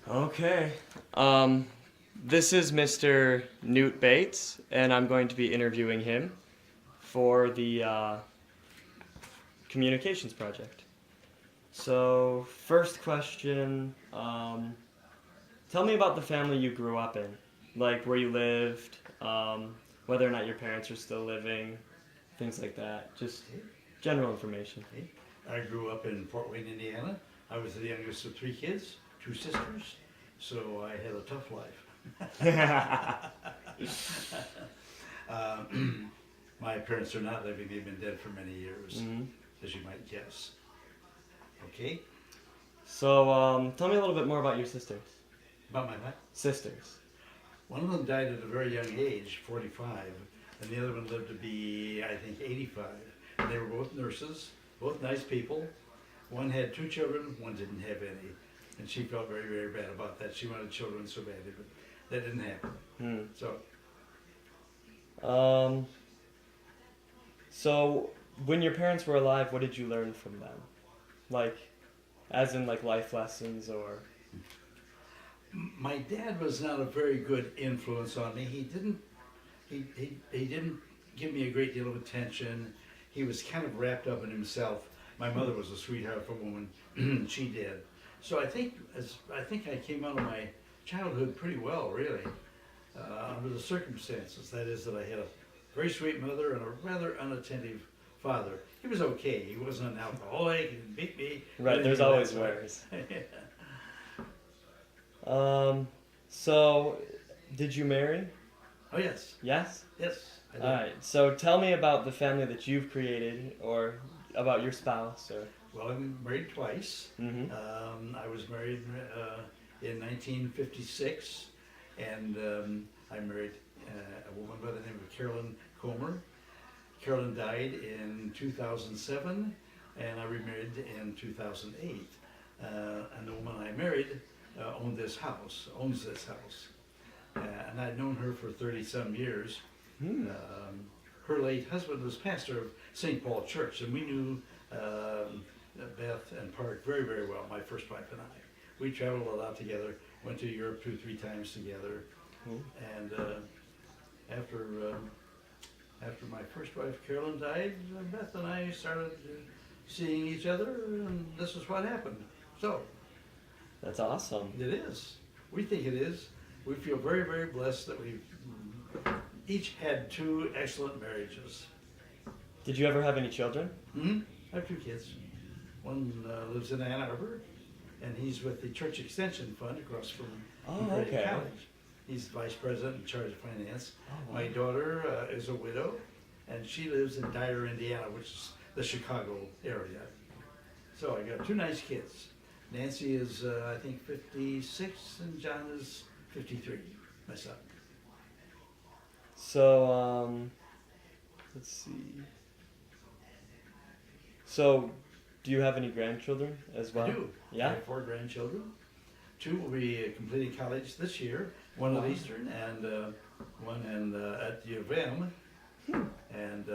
Okay. This is Mr. Newt Bates, and I'm going to be interviewing him for the communications project. So, first question, tell me about the family you grew up in, like where you lived, whether or not your parents are still living, things like that. Just general information. Okay. I grew up in Fort Wayne, Indiana. I was the youngest of three kids, two sisters, so I had a tough life. My parents are not living, they've been dead for many years, as you might guess. Okay, So, tell me a little bit more about your sisters. about my life. Sisters. One of them died at a very young age, 45, and the other one lived to be, I think, 85. And they were both nurses, both nice people. One had two children, one didn't have any. And she felt very, very bad about that. She wanted children so badly, but that didn't happen. Um, so, when your parents were alive, what did you learn from them? Like, as in like life lessons or... My dad was not a very good influence on me. He didn't give me a great deal of attention. He was kind of wrapped up in himself. My mother was a sweetheart of a woman. She did. So I think I came out of my childhood pretty well, really, under the circumstances. That is, that I had a very sweet mother and a rather unattentive father. He was okay. He wasn't an alcoholic. He didn't beat me. Right, there's always worse. So, did you marry? Oh, yes. Yes? Yes, I did. Alright, so tell me about the family that you've created, or about your spouse, or... Well, I'm married twice. Mm-hmm. I was married in 1956, and I married a woman by the name of Carolyn Comer. Carolyn died in 2007, and I remarried in 2008. And the woman I married owns this house. And I'd known her for 30-some years. Her late husband was pastor of St. Paul Church, and we knew Beth and Park very, very well, my first wife and I. We traveled a lot together, went to Europe 2-3 times together. And after my first wife Carolyn died, Beth and I started seeing each other, and this is what happened. So, That's awesome. it is. We think it is. We feel very, very blessed that we've each had two excellent marriages. Did you ever have any children? I have two kids. One lives in Ann Arbor, and he's with the Church Extension Fund across from Credit okay. College. He's vice president in charge of finance. Oh, wow. My daughter is a widow, and she lives in Dyer, Indiana, which is the Chicago area. So I got two nice kids. Nancy is, I think, 56, and John is 53, my son. So, let's see. So, do you have any grandchildren as well? I do. Yeah? I have 4 grandchildren. 2 will be completing college this year, one at Eastern and one at the U of M. And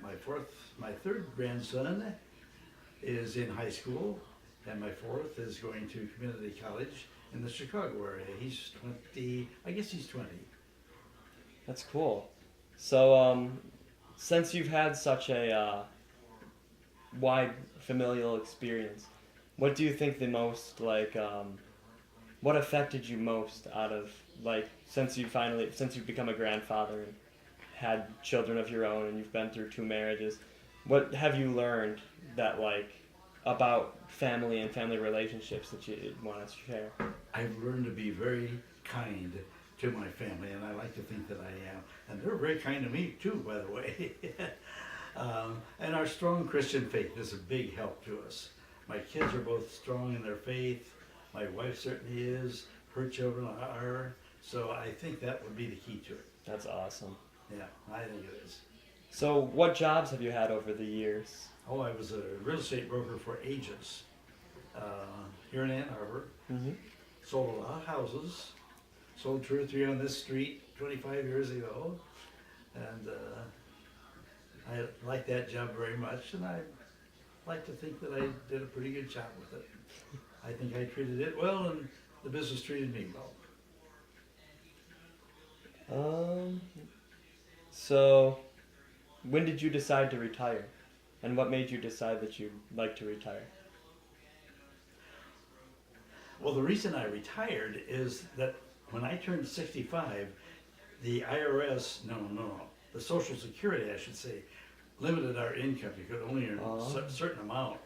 my third grandson is in high school, and my fourth is going to community college in the Chicago area. He's 20, I guess he's 20. That's cool. So, since you've had such a wide familial experience, what do you think the most, like, what affected you most out of, like, since you've become a grandfather and had children of your own and you've been through 2 marriages, what have you learned that, like, about family and family relationships that you want to share? I've learned to be very kind to my family, and I like to think that I am. And they're very kind to me too, by the way. And our strong Christian faith is a big help to us. My kids are both strong in their faith. My wife certainly is. Her children are. So I think that would be the key to it. That's awesome. Yeah, I think it is. So, what jobs have you had over the years? Oh, I was a real estate broker for ages here in Ann Arbor. Sold a lot of houses. Sold 2 or 3 on this street 25 years ago. And I liked that job very much, and I like to think that I did a pretty good job with it. I think I treated it well, and the business treated me well. So when did you decide to retire? And what made you decide that you'd like to retire? Well, the reason I retired is that when I turned 65, the IRS, the Social Security, I should say, limited our income. You could only earn a certain amount.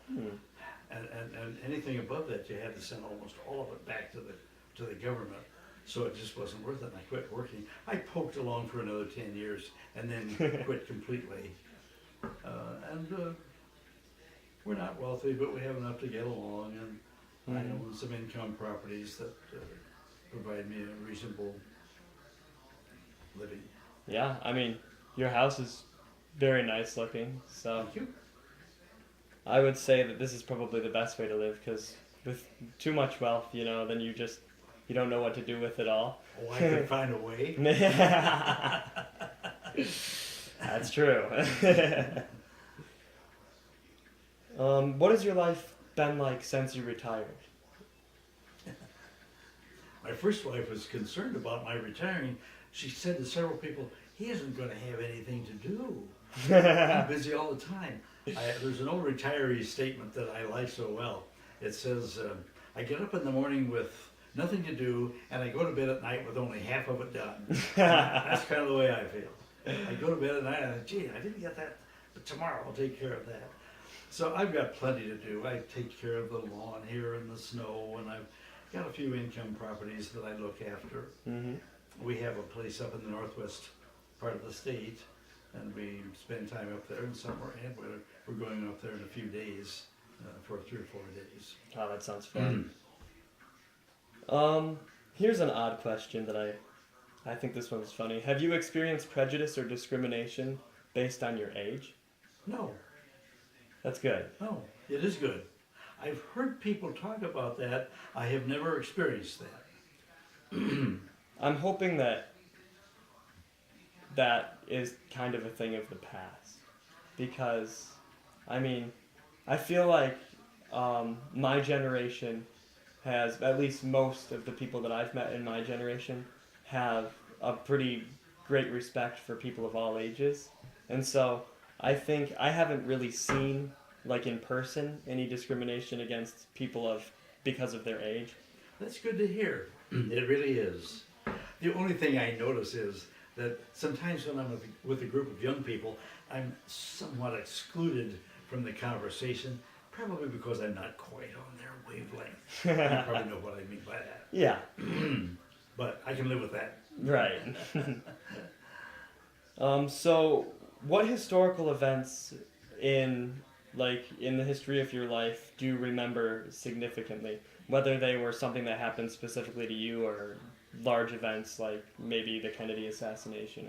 And anything above that, you had to send almost all of it back to the government. So it just wasn't worth it, and I quit working. I poked along for another 10 years and then quit completely. We're not wealthy, but we have enough to get along, and I own some income properties that provide me a reasonable living. Yeah, I mean, your house is very nice looking, so Thank you. I would say that this is probably the best way to live, because with too much wealth, then you don't know what to do with it all. Oh, I could find a way. That's true. What has your life been like since you retired? My first wife was concerned about my retiring. She said to several people, he isn't going to have anything to do. I'm busy all the time. There's an old retiree statement that I like so well. It says, I get up in the morning with nothing to do, and I go to bed at night with only half of it done. That's kind of the way I feel. I go to bed at night and I think, gee, I didn't get that, but tomorrow I'll take care of that. So I've got plenty to do. I take care of the lawn here and the snow, and I've got a few income properties that I look after. Mm-hmm. We have a place up in the northwest part of the state, and we spend time up there in summer, and we're going up there in a few days for 3 or 4 days. Oh, that sounds fun. Here's an odd question that I think this one's funny. Have you experienced prejudice or discrimination based on your age? No. That's good. No, it is good. I've heard people talk about that. I have never experienced that. I'm hoping that is kind of a thing of the past, because, I mean, I feel like my generation has, at least most of the people that I've met in my generation, have a pretty great respect for people of all ages. And so I think I haven't really seen, like in person, any discrimination against people because of their age. That's good to hear. It really is. The only thing I notice is that sometimes when I'm with a group of young people, I'm somewhat excluded from the conversation, probably because I'm not quite on their wavelength. You probably know what I mean by that. Yeah. But I can live with that. Right. So what historical events in the history of your life do you remember significantly? Whether they were something that happened specifically to you or large events like maybe the Kennedy assassination.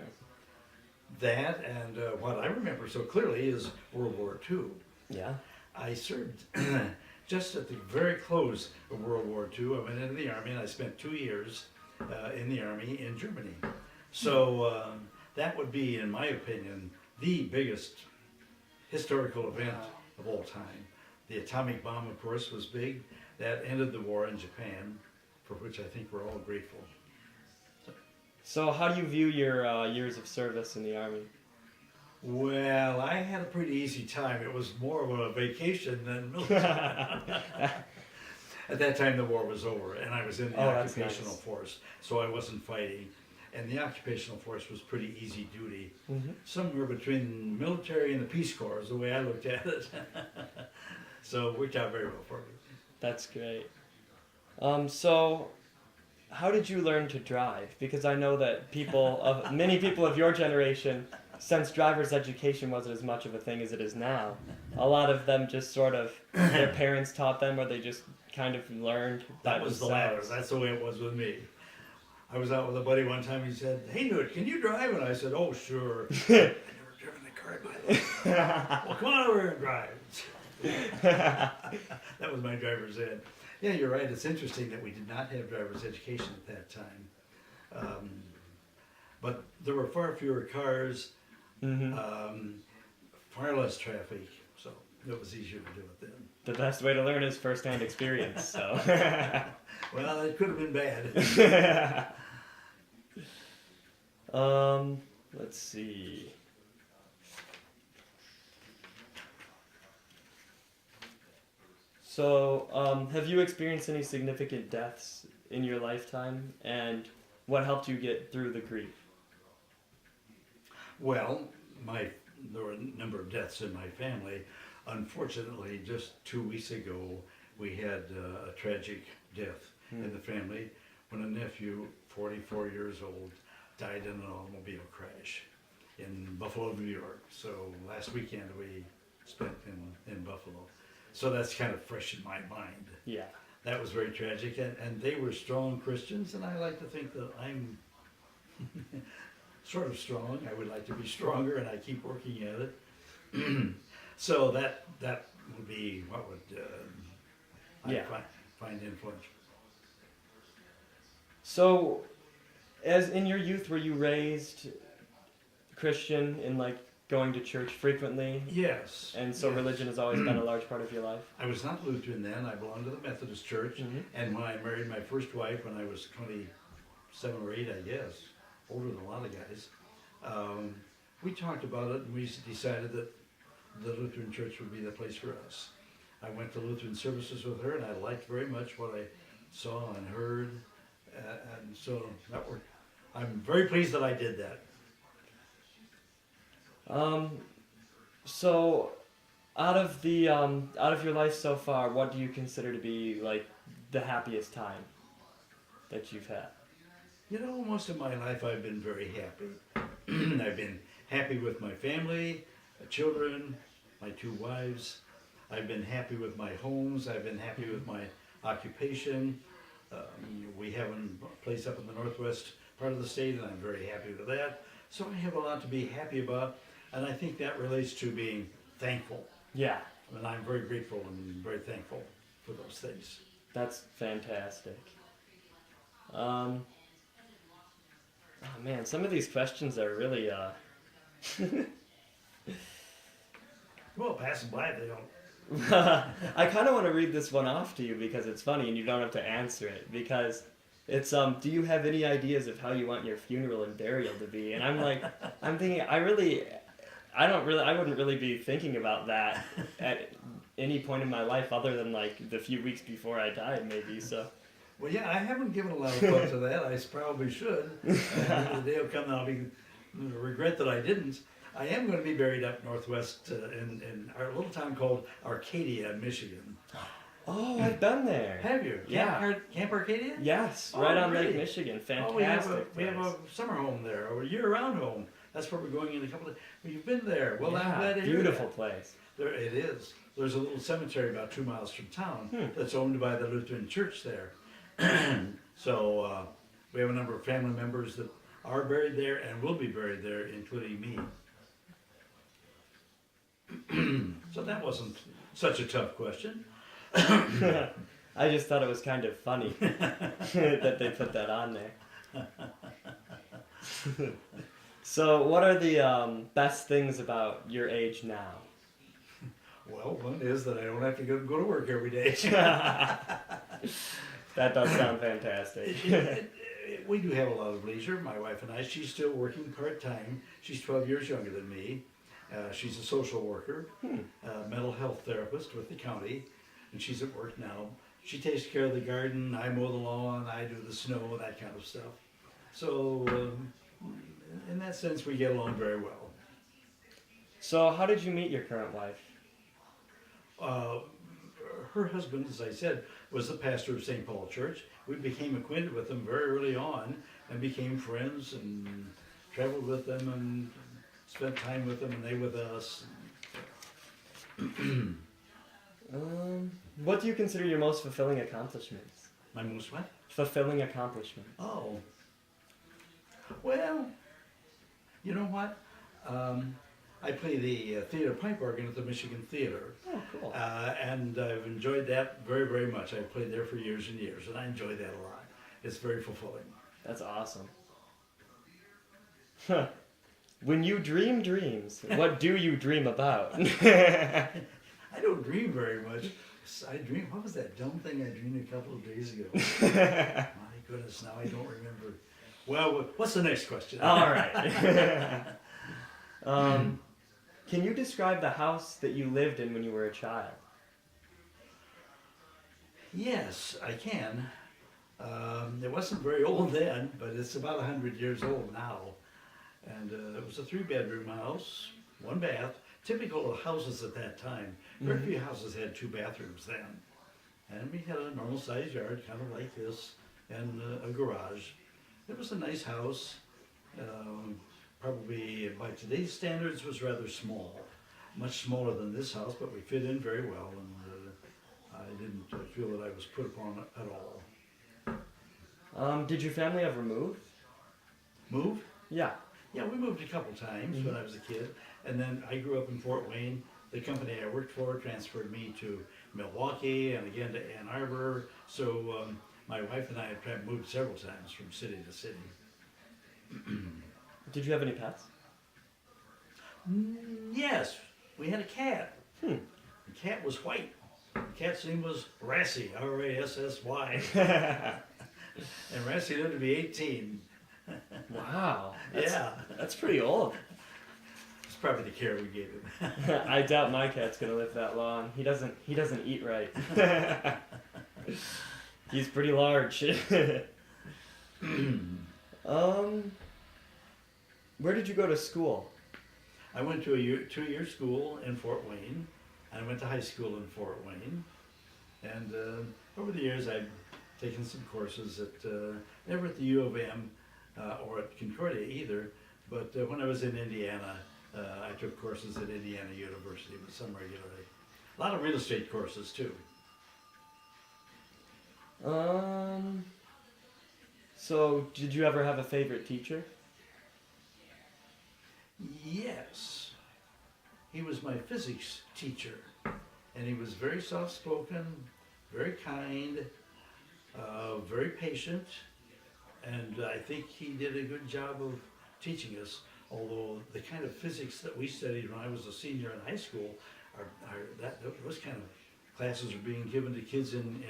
That and what I remember so clearly is World War II. Yeah. I served just at the very close of World War II. I went into the Army and I spent 2 years in the Army in Germany. So that would be, in my opinion, the biggest historical event of all time. The atomic bomb, of course, was big. That ended the war in Japan, for which I think we're all grateful. So how do you view your years of service in the Army? Well, I had a pretty easy time. It was more of a vacation than military. At that time, the war was over, and I was in the occupational force, so I wasn't fighting. And the occupational force was pretty easy duty. Mm-hmm. Somewhere between the military and the Peace Corps is the way I looked at it. So it worked out very well for me. That's great. So how did you learn to drive? Because I know that many people of your generation, since driver's education wasn't as much of a thing as it is now, a lot of them just sort of, their parents taught them, or they just kind of learned by That was themselves. the latter. That's the way it was with me. I was out with a buddy one time. He said, "Hey, Newt, can you drive?" And I said, "Oh, sure." I've never driven a car in my life. Well, come on over here and drive. That was my driver's ed. Yeah, you're right. It's interesting that we did not have driver's education at that time. But there were far fewer cars, far less traffic, so it was easier to do it then. The best way to learn is first-hand experience, so. Well, it could have been bad. Let's see. So, have you experienced any significant deaths in your lifetime, and what helped you get through the grief? Well, there were a number of deaths in my family. Unfortunately, just 2 weeks ago, we had a tragic death in the family when a nephew, 44 years old, died in an automobile crash in Buffalo, New York. So last weekend we spent in Buffalo. So that's kind of fresh in my mind. Yeah. That was very tragic, and they were strong Christians, and I like to think that I'm sort of strong. I would like to be stronger, and I keep working at it. So that would be what would I find influential. So, as in your youth, were you raised Christian in like going to church frequently? Yes. And so yes. religion has always been a large part of your life? I was not Lutheran then. I belonged to the Methodist Church. Mm-hmm. And when I married my first wife, when I was 27 or 8, I guess, older than a lot of guys, we talked about it and we decided that the Lutheran Church would be the place for us. I went to Lutheran services with her and I liked very much what I saw and heard. And so that worked. I'm very pleased that I did that. So, out of your life so far, what do you consider to be like the happiest time that you've had? You know, most of my life I've been very happy. I've been happy with my family, my children, my 2 wives. I've been happy with my homes. I've been happy with my occupation. We have a place up in the northwest part of the state, and I'm very happy with that. So I have a lot to be happy about, and I think that relates to being thankful. Yeah. And I'm very grateful and very thankful for those things. That's fantastic. Oh man, some of these questions are really Well, pass them by if they don't. I kind of want to read this one off to you because it's funny and you don't have to answer it because it's do you have any ideas of how you want your funeral and burial to be? And I'm like, I'm thinking I wouldn't really be thinking about that at any point in my life other than like the few weeks before I died maybe. So Well, yeah, I haven't given a lot of thought to that. I probably should. The day will come and I'll regret that I didn't. I am going to be buried up northwest in our little town called Arcadia, Michigan. Oh, I've been there. Have you? Yeah. Camp Arcadia? Yes, Oh, right on really? Lake Michigan. Fantastic. Oh, we have a summer home there, or a year-round home. That's where we're going in a couple of. Well, you've been there. Well, yeah, I'm glad to hear beautiful that. place. There it is. There's a little cemetery about 2 miles from town that's owned by the Lutheran Church there. So we have a number of family members that are buried there and will be buried there, including me. So that wasn't such a tough question. I just thought it was kind of funny that they put that on there. So, what are the best things about your age now? Well, one is that I don't have to go to work every day. That does sound fantastic. We do have a lot of leisure, my wife and I. She's still working part-time. She's 12 years younger than me. She's a social worker, mental health therapist with the county, and she's at work now. She takes care of the garden, I mow the lawn, I do the snow, that kind of stuff. So, in that sense, we get along very well. So, how did you meet your current wife? Her husband, as I said, was the pastor of St. Paul Church. We became acquainted with them very early on and became friends and traveled with them and spent time with them and they with us. What do you consider your most fulfilling accomplishments? My most what? Fulfilling accomplishments. Oh. Well, you know what? I play the theater pipe organ at the Michigan Theater. Oh, cool. And I've enjoyed that very, very much. I've played there for years and years, and I enjoy that a lot. It's very fulfilling. That's awesome. When you dream dreams, what do you dream about? I don't dream very much. I dreamed. What was that dumb thing I dreamed a couple of days ago? My goodness, now I don't remember. Well, what's the next question? All right. Can you describe the house that you lived in when you were a child? Yes, I can. It wasn't very old then, but it's about 100 years old now. And it was a 3-bedroom house, 1 bath, typical of houses at that time. Very few houses had 2 bathrooms then. And we had a normal sized yard, kind of like this, and a garage. It was a nice house. Probably by today's standards was rather small. Much smaller than this house, but we fit in very well, and I didn't feel that I was put upon at all. Did your family ever move? Move? Yeah. Yeah, we moved a couple times when I was a kid, and then I grew up in Fort Wayne. The company I worked for transferred me to Milwaukee and again to Ann Arbor. So my wife and I have moved several times from city to city. Did you have any pets? Yes, we had a cat. The cat was white. The cat's name was Rassy, R-A-S-S-Y. And Rassy lived to be 18. Wow. That's Yeah, pretty old. it's probably the care we gave him. I doubt my cat's gonna live that long. He doesn't eat right. He's pretty large. Where did you go to school? I went to a 2-year school in Fort Wayne. I went to high school in Fort Wayne. And over the years, I've taken some courses never at the U of M or at Concordia either, but when I was in Indiana, I took courses at Indiana University with some regularity. A lot of real estate courses too. So did you ever have a favorite teacher? Yes, he was my physics teacher, and he was very soft-spoken, very kind, very patient, and I think he did a good job of teaching us. Although the kind of physics that we studied when I was a senior in high school, those kind of classes are being given to kids in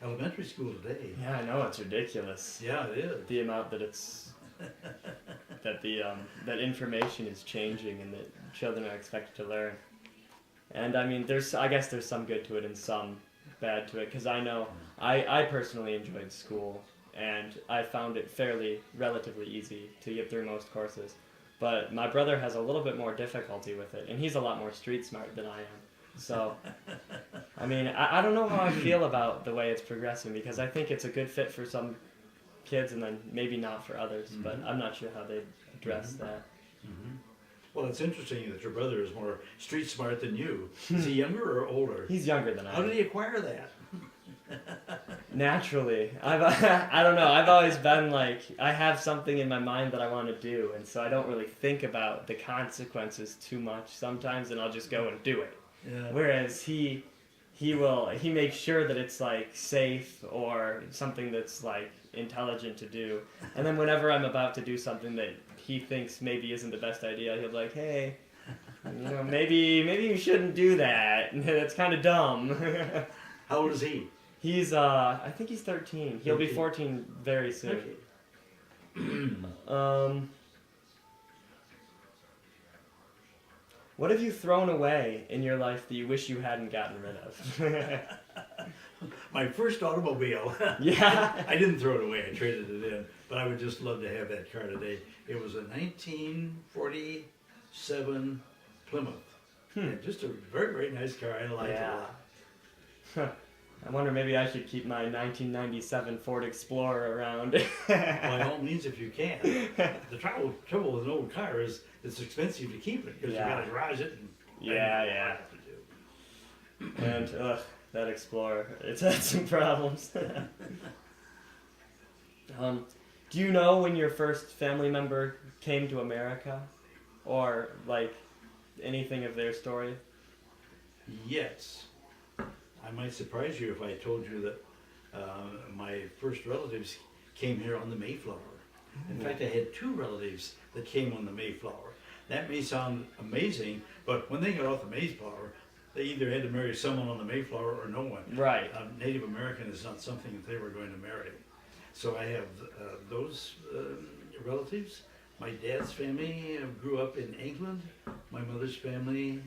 elementary school today. Yeah, I know, it's ridiculous. Yeah, it is. The amount that it's that information is changing and that children are expected to learn. And I mean, I guess there's some good to it and some bad to it, because I know I personally enjoyed school and I found it relatively easy to get through most courses. But my brother has a little bit more difficulty with it, and he's a lot more street smart than I am. So, I mean, I don't know how I feel about the way it's progressing, because I think it's a good fit for some kids and then maybe not for others, but I'm not sure how they address that. Well, it's interesting that your brother is more street smart than you. Is he younger or older? He's younger than I am. How did he acquire that? Naturally. I don't know, I've always been like, I have something in my mind that I want to do, and so I don't really think about the consequences too much sometimes, and I'll just go and do it. Yeah. Whereas he makes sure that it's like safe or something that's like intelligent to do. And then whenever I'm about to do something that he thinks maybe isn't the best idea, he'll be like, hey, maybe you shouldn't do that. That's kind of dumb. How old is he? He's I think he's 13. He'll be 14 very soon. Okay. What have you thrown away in your life that you wish you hadn't gotten rid of? My first automobile. Yeah. I didn't throw it away. I traded it in, but I would just love to have that car today. It was a 1947 Plymouth. Yeah, just a very, very nice car. I liked it a lot. I wonder, maybe I should keep my 1997 Ford Explorer around. By all means, if you can. The trouble with an old car is it's expensive to keep it because you got to garage it. And Yeah. And that Explorer, it's had some problems. Do you know when your first family member came to America, or like anything of their story? Yes. I might surprise you if I told you that my first relatives came here on the Mayflower. In fact, I had 2 relatives that came on the Mayflower. That may sound amazing, but when they got off the Mayflower, they either had to marry someone on the Mayflower or no one. Right. Native American is not something that they were going to marry. So I have those relatives. My dad's family grew up in England. My mother's family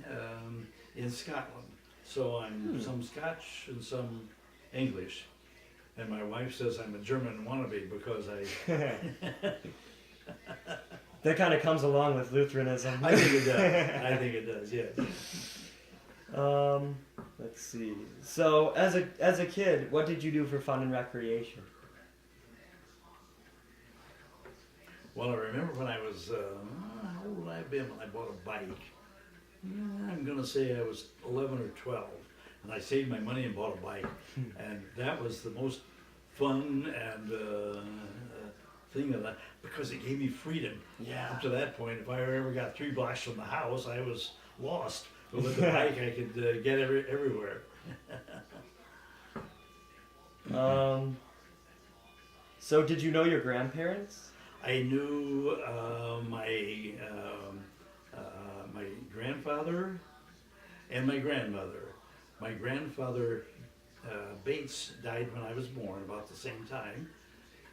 in Scotland. So I'm some Scotch and some English. And my wife says I'm a German wannabe because That kind of comes along with Lutheranism. I think it does. I think it does, yes. Let's see. So, as a kid, what did you do for fun and recreation? Well, I remember when I was, how old would I have been when I bought a bike? I'm going to say I was 11 or 12. And I saved my money and bought a bike. And that was the most fun and thing that because it gave me freedom. Yeah. Up to that point, if I ever got 3 blocks from the house, I was lost. But with the bike, I could get everywhere. So did you know your grandparents? I knew my grandfather and my grandmother. My grandfather Bates died when I was born, about the same time.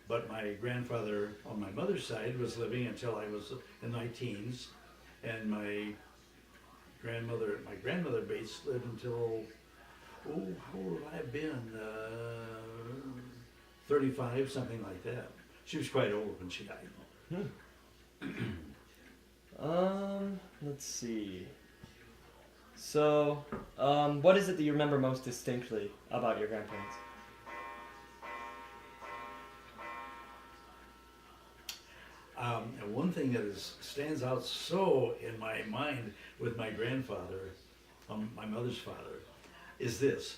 But my grandfather on my mother's side was living until I was in my teens, and my grandmother Bates lived until, how old would I have been? 35, something like that. She was quite old when she died. Let's see. So, what is it that you remember most distinctly about your grandparents? And one thing that stands out so in my mind with my grandfather, my mother's father, is this.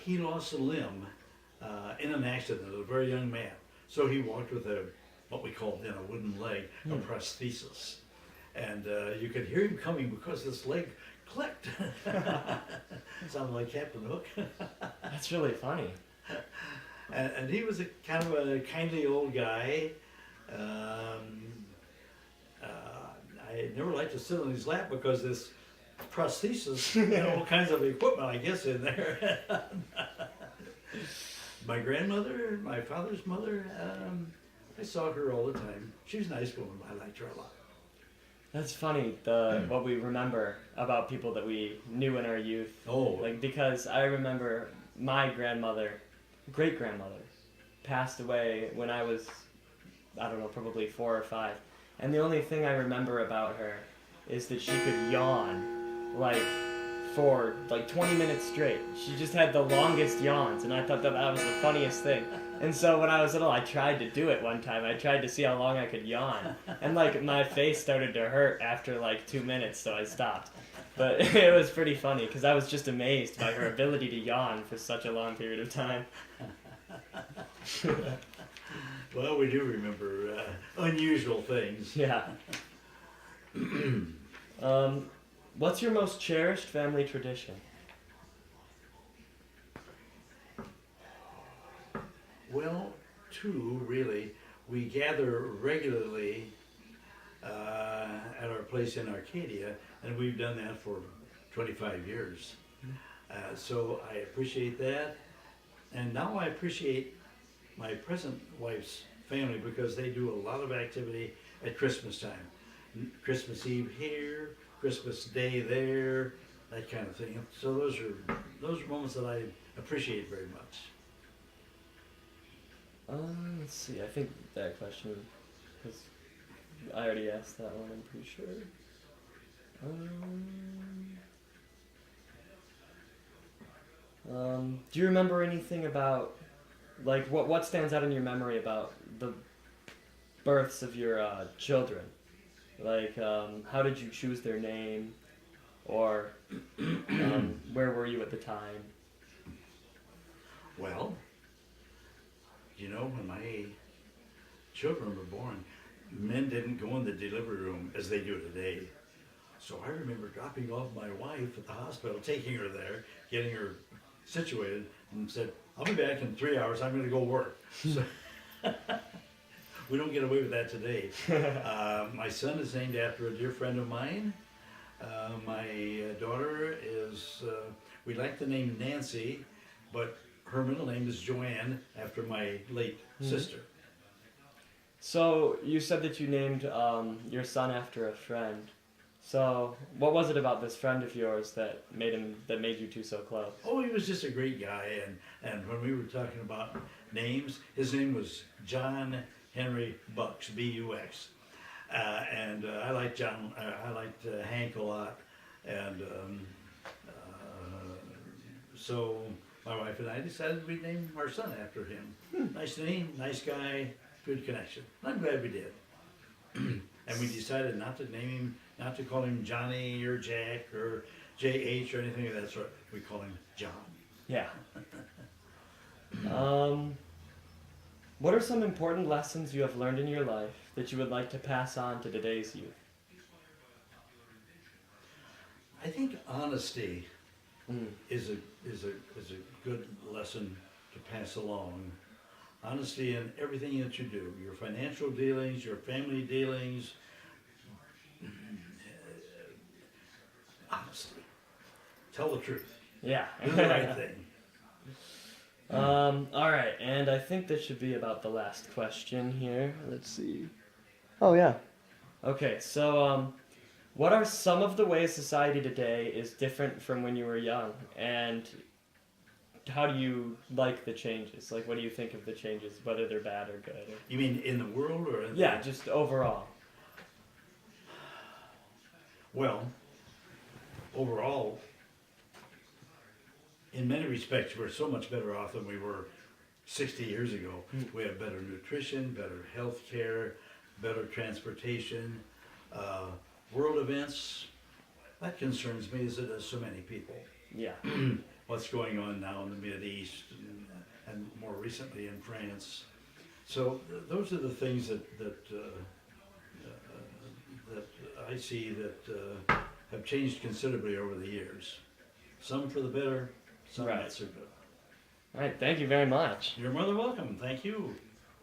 He lost a limb in an accident as a very young man. So he walked with what we called then a wooden leg, a prosthesis. And you could hear him coming because this leg clicked. Sounded like Captain Hook. That's really funny. And he was a kind of a kindly old guy. I never liked to sit on his lap because this prosthesis had all kinds of equipment, I guess, in there. My grandmother, my father's mother, I saw her all the time. She was a nice woman. I liked her a lot. That's funny, what we remember about people that we knew in our youth. Oh. Like, because I remember my great-grandmother, passed away when I was, I don't know, probably 4 or 5. And the only thing I remember about her is that she could yawn, like, for, 20 minutes straight. She just had the longest yawns, and I thought that was the funniest thing. And so when I was little, I tried to do it one time. I tried to see how long I could yawn. And, my face started to hurt after, 2 minutes, so I stopped. But it was pretty funny, because I was just amazed by her ability to yawn for such a long period of time. Well, we do remember unusual things. Yeah. What's your most cherished family tradition? Well, 2, really. We gather regularly at our place in Arcadia, and we've done that for 25 years. So I appreciate that. And now I appreciate my present wife's family because they do a lot of activity at Christmas time. Christmas Eve here, Christmas Day there, that kind of thing. So those are moments that I appreciate very much. Let's see. I think that question, because I already asked that one. I'm pretty sure. Do you remember anything about, what stands out in your memory about the births of your children? How did you choose their name, or where were you at the time? Well, when my children were born, men didn't go in the delivery room as they do today. So I remember dropping off my wife at the hospital, taking her there, getting her situated, and said, I'll be back in 3 hours, I'm going to go work. So we don't get away with that today. My son is named after a dear friend of mine. My daughter is, we like the name Nancy, but her middle name is Joanne after my late sister. So you said that you named your son after a friend. So what was it about this friend of yours that made you two so close? Oh, he was just a great guy, and when we were talking about names, his name was John Henry Bucks, B-U-X. And I liked John, I liked Hank a lot, and so my wife and I decided we'd name our son after him. Nice name, nice guy, good connection. I'm glad we did. And we decided not to name him, not to call him Johnny or Jack or JH or anything of that sort. We call him John. Yeah. What are some important lessons you have learned in your life that you would like to pass on to today's youth? I think honesty is a good lesson to pass along. Honesty in everything that you do, your financial dealings, your family dealings. Honesty. Tell the truth. Yeah. Do the right thing. All right, and I think this should be about the last question here. Let's see. Oh yeah. Okay, so what are some of the ways society today is different from when you were young, and how do you like the changes? Like, what do you think of the changes, whether they're bad or good? Or... You mean in the world or in Yeah, just overall. Well, overall, in many respects, we're so much better off than we were 60 years ago. We have better nutrition, better health care, better transportation. World events, that concerns me as it does so many people. Yeah. What's going on now in the Mideast and more recently in France. So those are the things that I see that have changed considerably over the years. Some for the better, some Right. not so good. All right, thank you very much. You're more than welcome. Thank you.